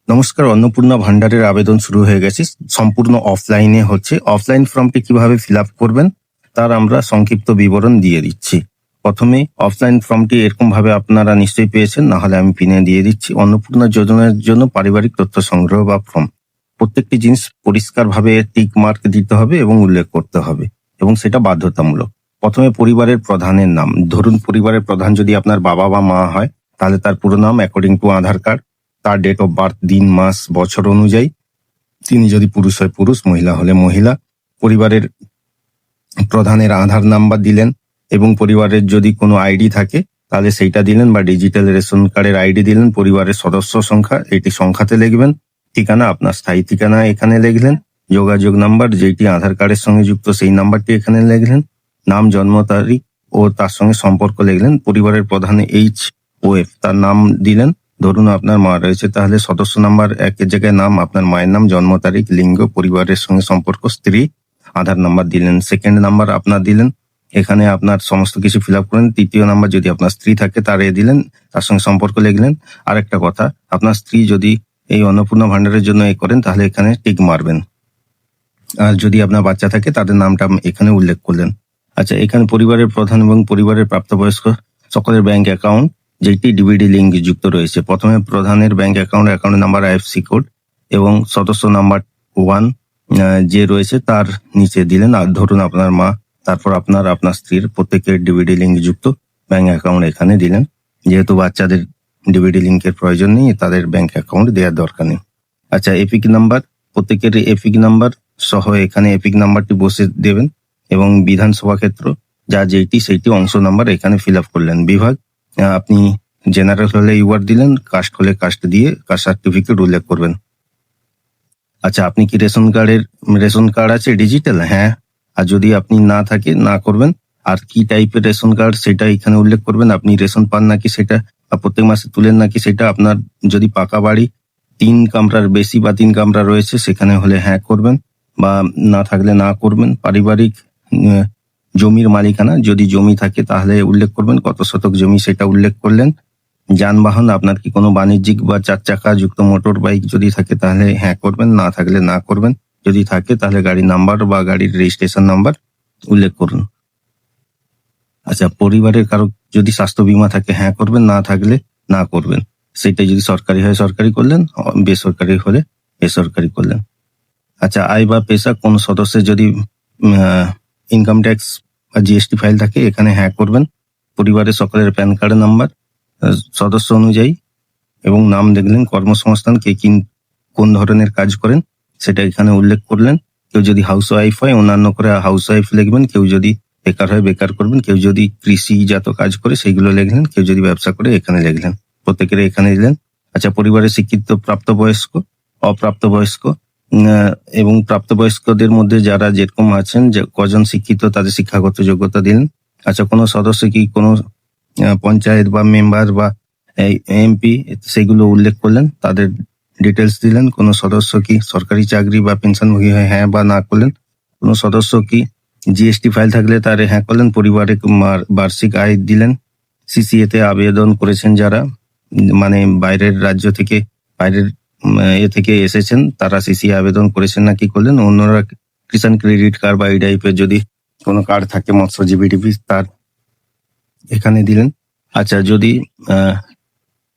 নমস্কার, অন্নপূর্ণা ভান্ডারের আবেদন শুরু হয়ে গেছে। সম্পূর্ণ অফলাইনে হচ্ছে। অফলাইন ফর্মটি কিভাবে ফিল আপ করবেন তার আমরা সংক্ষিপ্ত বিবরণ দিয়ে দিচ্ছি। প্রথমে অফলাইন ফর্মটি এরকম ভাবে আপনারা নিশ্চয়ই পেয়েছেন, না হলে আমি পিনে দিয়ে দিচ্ছি। অন্নপূর্ণা যোজনার জন্য পারিবারিক তথ্য সংগ্রহ বা ফর্ম। প্রত্যেকটি জিনিস পরিষ্কারভাবে টিক মার্ক দিতে হবে এবং উল্লেখ করতে হবে, এবং সেটা বাধ্যতামূলক। প্রথমে পরিবারের প্রধানের নাম। ধরুন পরিবারের প্রধান যদি আপনার বাবা বা মা হয়, তাহলে তার পুরো নাম অ্যাকর্ডিং টু আধার কার্ড, তার ডেট অফ বার্থ, দিন মাস বছর অনুযায়ী। তিনি যদি পুরুষ হয় পুরুষ, মহিলা হলে মহিলা। পরিবারের প্রধানের আধার নাম্বার দিলেন, এবং পরিবারের যদি কোনো আইডি থাকে তাহলে সেইটা দিলেন, বা ডিজিটাল রেশন কার্ডের আইডি দিলেন। পরিবারের সদস্য সংখ্যা, এটি সংখ্যাতে লিখবেন। ঠিকানা, আপনার স্থায়ী ঠিকানা এখানে লিখলেন। যোগাযোগ নাম্বার, যেটি আধার কার্ডের সঙ্গে যুক্ত, সেই নাম্বারটি এখানে লিখলেন। নাম, জন্ম তারিখ ও তার সঙ্গে সম্পর্ক লিখলেন। পরিবারের প্রধান HOF, তার নাম দিলেন। ধরুন আপনার মা রয়েছে, তাহলে সদস্য নাম্বার একের জায়গায় নাম, আপনার মায়ের নাম, জন্ম তারিখ, লিঙ্গ, পরিবারের সঙ্গে সম্পর্ক, স্ত্রী, আধার নাম্বার দিলেন। সেকেন্ড নাম্বার আপনার দিলেন, এখানে আপনার সমস্ত কিছু ফিল আপ করেন। তৃতীয় নাম্বার যদি আপনার স্ত্রী থাকে তার দিলেন, তার সঙ্গে সম্পর্ক লিখলেন। আরেকটা কথা, আপনার স্ত্রী যদি এই অন্নপূর্ণা ভান্ডারের জন্য করেন তাহলে এখানে টিক মারবেন। আর যদি আপনার বাচ্চা থাকে তাদের নামটা এখানে উল্লেখ করলেন। আচ্ছা, এখানে পরিবারের প্রধান এবং পরিবারের প্রাপ্তবয়স্ক সকলের ব্যাংক অ্যাকাউন্ট, যেটি ডিবিডি লিঙ্ক যুক্ত রয়েছে। প্রথমে প্রধানের bank account number, IFSC code এবং সদস্য নাম্বার 1 যে রয়েছে তার নিচে দিলেন। আর ধরুন আপনার মা, তারপর আপনার স্ত্রীর প্রত্যেকের ডিবিডি লিঙ্ক যুক্ত ব্যাংক অ্যাকাউন্ট এখানে দিলেন। যেহেতু বাচ্চাদের ডিবিডি লিঙ্কের প্রয়োজন নেই, তাদের ব্যাংক অ্যাকাউন্ট দেওয়ার দরকার নেই। আচ্ছা, এপিক নাম্বার, প্রত্যেকের এপিক নাম্বার সহ এখানে এপিক নাম্বারটি বসে দেবেন, এবং বিধানসভা ক্ষেত্র যা যেটি সেইটি অংশ নাম্বার এখানে ফিল আপ করলেন। বিভাগ, আপনি জেনারেল হলে ইউআর দিলেন, কাস্ট হলে কাস্ট দিয়ে কাস্ট সার্টিফিকেট উল্লেখ করবেন। আচ্ছা, আপনি কি রেশন কার্ড আছে ডিজিটাল? হ্যাঁ। আর যদি আপনি না থাকে, না করবেন। আর কি টাইপের রেশন কার্ড সেটা এখানে উল্লেখ করবেন। আপনি রেশন পান নাকি সেটা, প্রত্যেক মাসে তুলেন নাকি সেটা। আপনার যদি পাকা বাড়ি 3 কামরার বেশি বা 3 কামরা রয়েছে সেখানে হলে হ্যাঁ করবেন, বা না থাকলে না করবেন। পারিবারিক জমির মালিকানা, যদি জমি থাকে তাহলে উল্লেখ করবেন, কত শতক জমি সেটা উল্লেখ করলেন। যানবাহন, আপনার কি কোনো বাণিজ্যিক বা 4 চাকা যুক্ত মোটর বাইক যদি থাকে তাহলে হ্যাঁ করবেন, না থাকলে না করবেন। যদি থাকে তাহলে গাড়ির নাম্বার বা গাড়ির রেজিস্ট্রেশন নাম্বার উল্লেখ করুন। আচ্ছা, পরিবারের কারো যদি স্বাস্থ্য বীমা থাকে হ্যাঁ করবেন, না থাকলে না করবেন। সেটা যদি সরকারি হয় সরকারি করলেন, বেসরকারি হলে বেসরকারি করলেন। আচ্ছা, আয় বা পেশা, কোন সদস্যের যদি ইনকাম ট্যাক্স বা জিএসটি ফাইল থাকে এখানে হ্যাঁ করবেন। পরিবারের সকলের প্যান কার্ড নাম্বার সদস্য অনুযায়ী এবং নাম দেখলেন। কর্মসংস্থান, কে কোন ধরনের কাজ করেন সেটা এখানে উল্লেখ করলেন। কেউ যদি হাউস ওয়াইফ হয় অন্যান্য করে হাউস ওয়াইফ লিখবেন। কেউ যদি বেকার হয় বেকার করবেন। কেউ যদি কৃষিজাত কাজ করে সেইগুলো লিখলেন। কেউ যদি ব্যবসা করে এখানে লিখলেন। প্রত্যেকের এখানে দিলেন। আচ্ছা, পরিবারের শিক্ষিত প্রাপ্তবয়স্ক, অপ্রাপ্তবয়স্ক এবং প্রাপ্তবয়স্কদের মধ্যে যারা যেরকম আছেন, যে কজন শিক্ষিত তাদের শিক্ষাগত যোগ্যতা দিলেন। আচ্ছা, কোনো সদস্য কি কোনো পঞ্চায়েত বা মেম্বার বা এমপি সেগুলো উল্লেখ করলেন, তাদের ডিটেলস দিলেন। কোন সদস্য কি সরকারি চাকরি বা পেনশনভোগী হয় হ্যাঁ বা না করলেন। কোন সদস্য কি জিএসটি ফাইল থাকলে তার হ্যাঁ করলেন। পরিবারে বার্ষিক আয় দিলেন। সিসিএ তে আবেদন করেছেন যারা, মানে বাইরের রাজ্য থেকে, বাইরের থেকে এসেছেন, তারা সিসিএ আবেদন করেছেন না কি করলেন। অন্যরা কিষাণ ক্রেডিট কার্ড বা এই টাইপের যদি কোনো কার্ড থাকে, মৎস্যজীবী তার এখানে দিলেন। আচ্ছা, যদি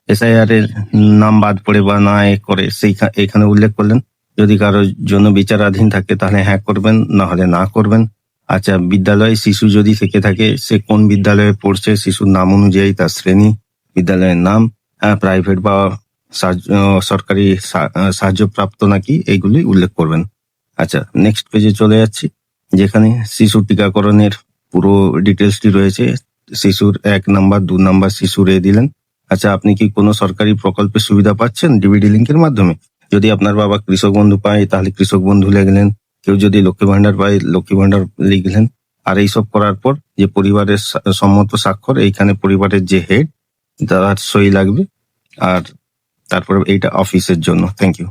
SIR এর নাম বাদ পড়ে বা না করে এখানে উল্লেখ করলেন। যদি কারোর জন্য বিচারাধীন থাকে তাহলে হ্যাঁ করবেন, না হলে না করবেন। আচ্ছা, বিদ্যালয়ে শিশু যদি থেকে থাকে, সে কোন বিদ্যালয়ে পড়ছে, শিশুর নাম অনুযায়ী তার শ্রেণী, বিদ্যালয়ের নাম, প্রাইভেট বা সরকারি সাহায্যপ্রাপ্ত নাকি, এইগুলি উল্লেখ করবেন। আচ্ছা, নেক্সট পেজে চলে যাচ্ছি, যেখানে শিশু টিকাকরণের পুরো ডিটেলসটি রয়েছে। শিশুর 1 নাম্বার 2 নাম্বার শিশুর দিলেন। আচ্ছা, আপনি কি কোনো সরকারি প্রকল্পের সুবিধা পাচ্ছেন ডিবিডি লিঙ্কের মাধ্যমে? যদি আপনার বাবা কৃষক বন্ধু পায় তাহলে কৃষক বন্ধু লিখলেন। কেউ যদি লক্ষ্মী ভান্ডার পায় লক্ষ্মী ভান্ডার লিখলেন। আর এইসব করার পর যে পরিবারের সম্মত স্বাক্ষর, এইখানে পরিবারের যে হেড তার সই লাগবে। আর তারপর এইটা অফিসের জন্য। Thank you.